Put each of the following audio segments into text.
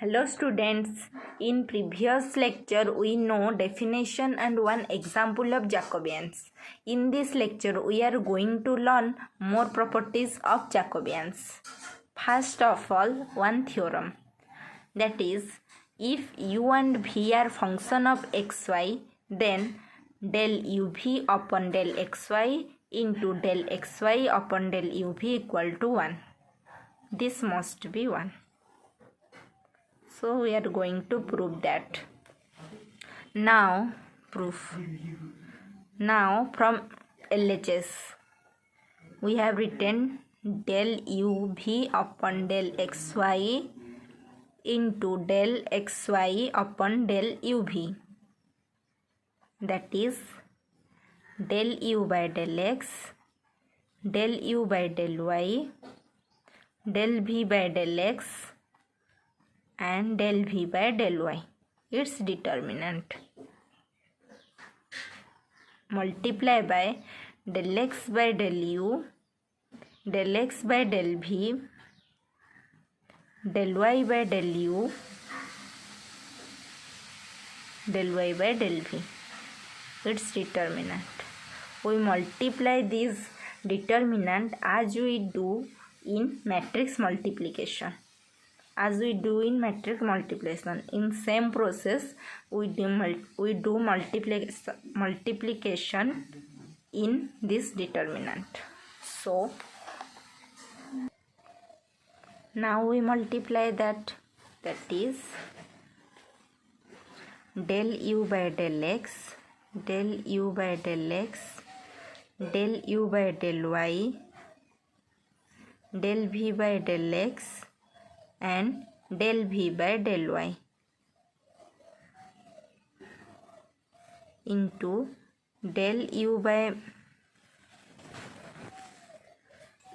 Hello students, in previous lecture we know definition and one example of Jacobians. In this lecture we are going to learn more properties of Jacobians. First of all, one theorem, that is, if u and v are function of xy, then del uv upon del xy into del xy upon del uv equal to 1. This must be 1. So we are going to prove that. Now proof. Now from LHS we have written del uv upon del xy into del xy upon del uv, that is del u by del x, del u by del y, del v by del x and del v by del y, its determinant, multiply by del x by del u, del x by del v, del y by del u, del y by del v, its determinant. We multiply this determinant as we do in matrix multiplication. In same process we do multiplication in this determinant. So now we multiply that is del u by del x, del u by del x, del u by del y, del v by del x and del v by del y into del u by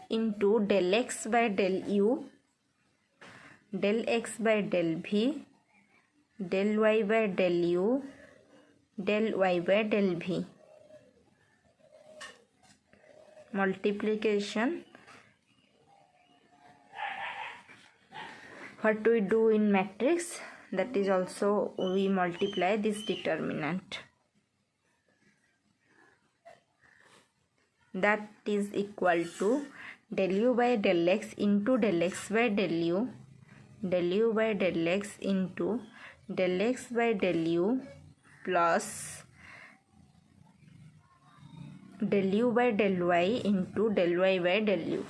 into del x by del u, del x by del v, del y by del u, del y by del v. Multiplication. What we do in matrix, that is also we multiply this determinant, that is equal to del u by del x into del x by del u, del u by del x into del x by del u plus del u by del y into del y by del u,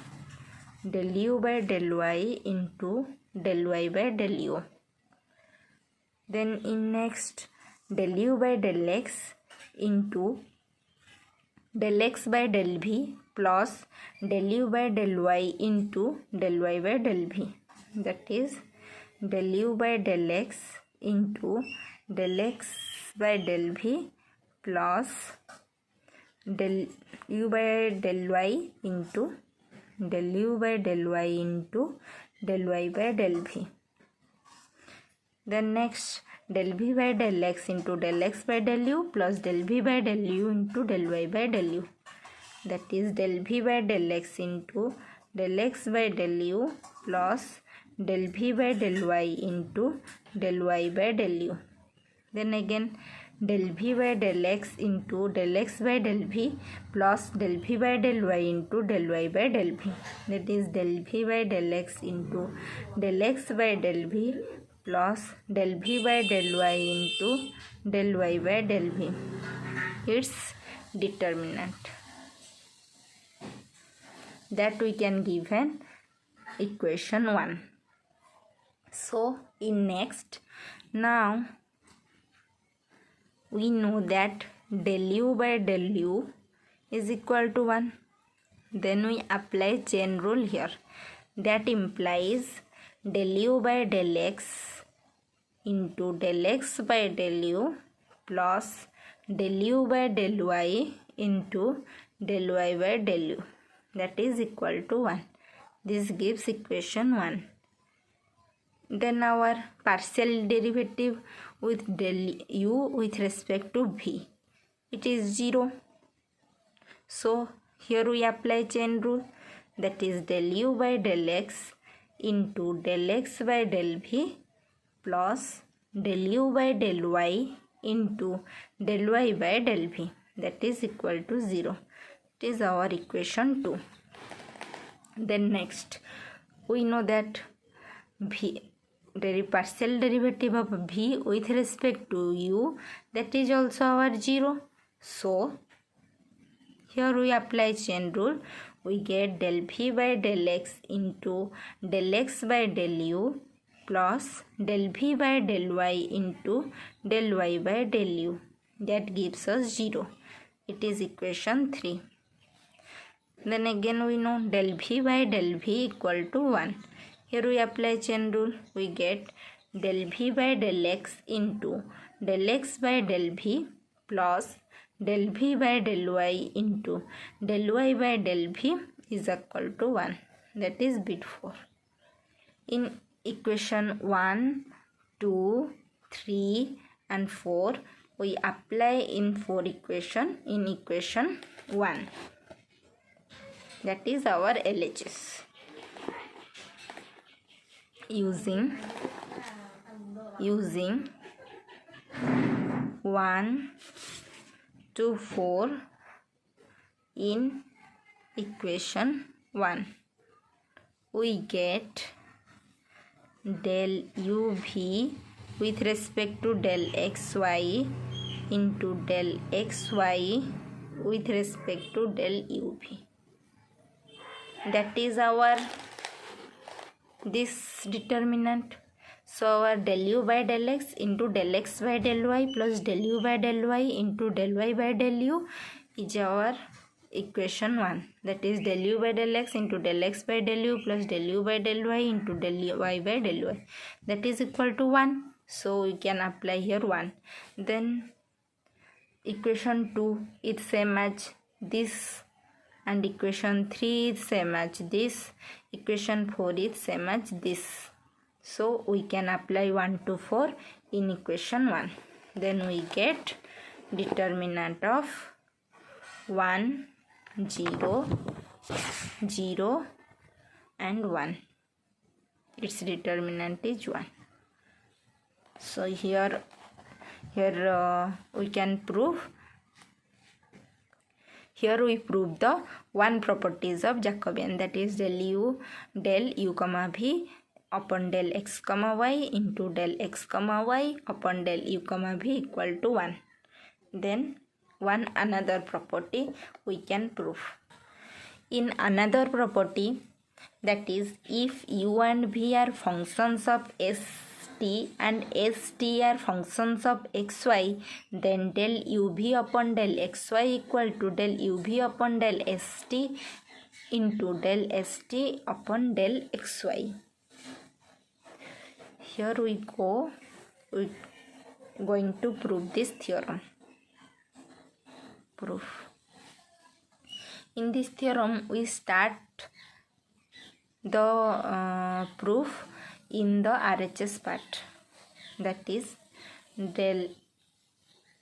del u by del y into del y by del u. Then in next del u by del x into del x by del v plus del u by del y into del y by del v, that is del u by del x into del x by del v plus del u by del y into del u by del y into del y by del v. Then next del v by del x into del x by del u plus del v by del u into del y by del u, that is del v by del x into del x by del u plus del v by del y into del y by del u. Then again del v by del x into del x by del v plus del v by del y into del y by del v, that is del v by del x into del x by del v plus del v by del y into del y by del v, its determinant, that we can give an equation 1. So in next, now we know that del u by del u is equal to 1. Then we apply chain rule here, that implies del u by del x into del x by del u plus del u by del y into del y by del u, that is equal to 1. This gives equation 1. Then our partial derivative with del u with respect to v, it is 0. So here we apply chain rule, that is del u by del x into del x by del v plus del u by del y into del y by del v, that is equal to 0. It is our equation 2. Then next we know that partial derivative of v with respect to u, that is also our 0. So here we apply chain rule. We get del v by del x into del x by del u plus del v by del y into del y by del u. That gives us 0. It is equation 3. Then again we know del v by del v equal to 1. Here we apply chain rule. We get del v by del x into del x by del v plus del v by del y into del y by del v is equal to 1. That is bit 4. In equation 1, 2, 3 and 4 we apply in equation 1. That is our LHS. Using 1 to 4 in equation 1, we get del uv with respect to del xy into del xy with respect to del uv. That is our this determinant. So our del u by del x into del x by del y plus del u by del y into del y by del u is our equation 1. That is del u by del x into del x by del u plus del u by del y into del y by del y. That is equal to 1. So we can apply here 1. Then equation 2 is same as this, and equation 3 is same as this. Equation 4 is same as this. So we can apply 1 to 4 in equation 1. Then we get determinant of 1, 0, 0 and 1. Its determinant is 1. So here we can prove. Here we prove the 1 properties of Jacobian, that is del u comma v upon del x comma y into del x comma y upon del u comma v equal to 1. Then another property we can prove. In another property, that is if u and v are functions of st and st are functions of xy, then del uv upon del xy equal to del uv upon del st into del st upon del xy. Here we going to prove this theorem. Proof. In this theorem we start the proof in the RHS part, that is del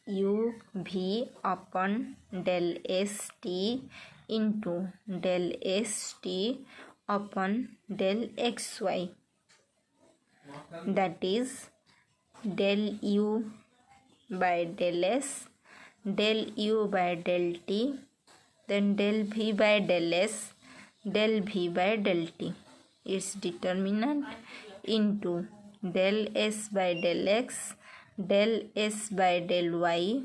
uv upon del st into del st upon del xy, that is del u by del s, del u by del t, then del v by del s, del v by del t. Its determinant into del s by del x, del s by del y,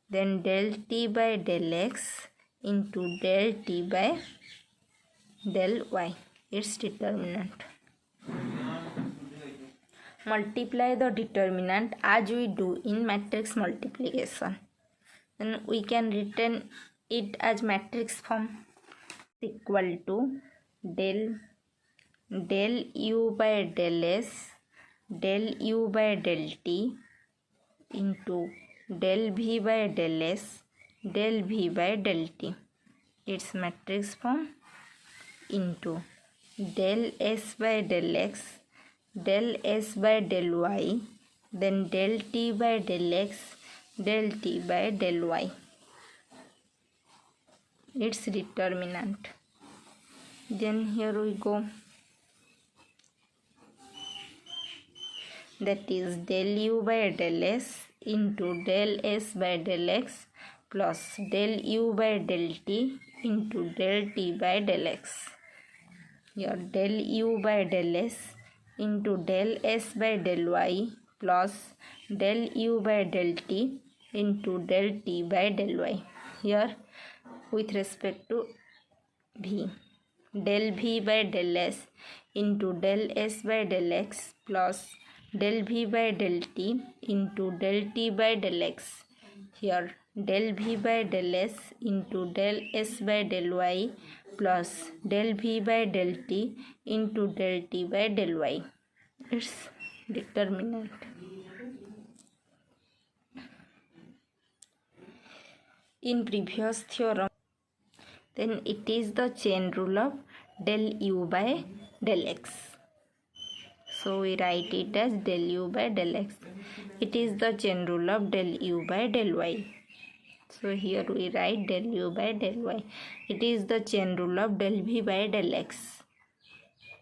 then del t by del x into del t by del y. Its determinant. Multiply the determinant as we do in matrix multiplication. Then we can written it as matrix form, equal to del u by del s, del u by del t into del v by del s, del v by del t. Its matrix form into del s by del x, del s by del y, then del t by del x, del t by del y. Its determinant. Then here we go. that is del u by del s into del s by del x plus del u by del t into del t by del x. Here del u by del s into del s by del y plus del u by del t into del t by del y. Here with respect to v, del v by del s into del s by del x plus del v by del t into del t by del x. Here del v by del s into del s by del y plus del v by del t into del t by del y. Its determinant. In previous theorem, then it is the chain rule of del u by del x. So we write it as del u by del x. It is the chain rule of del u by del y. So here we write del u by del y. It is the chain rule of del v by del x.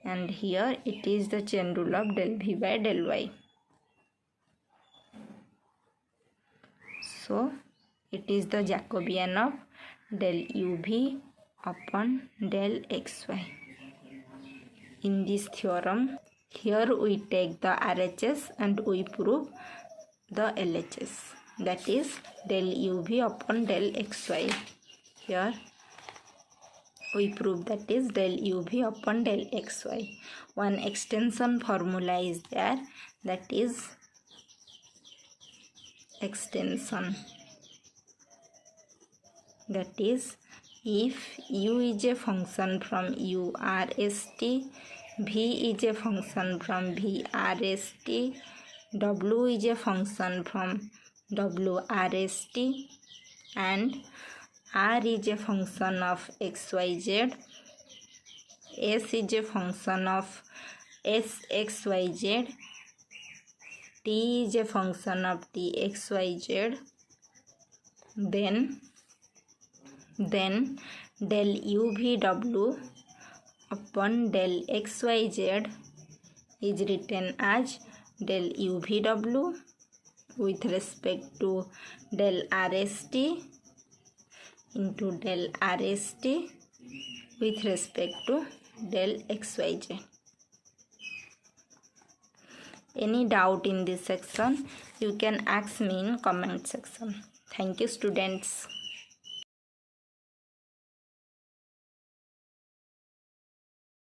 And here it is the chain rule of del v by del y. So it is the Jacobian of del uv upon del xy. In this theorem, here we take the RHS and we prove the LHS, that is del uv upon del xy. Here we prove that is del uv upon del xy. One extension formula is there, that is extension, that is if u is a function from URST, v is a function from VRST, w is a function from WRST, and r is a function of xyz, s is a function of sxyz, t is a function of txyz, then del uvw upon del xyz is written as del uvw with respect to del rst into del rst with respect to del xyz. Any doubt in this section, you can ask me in comment section. Thank you, students.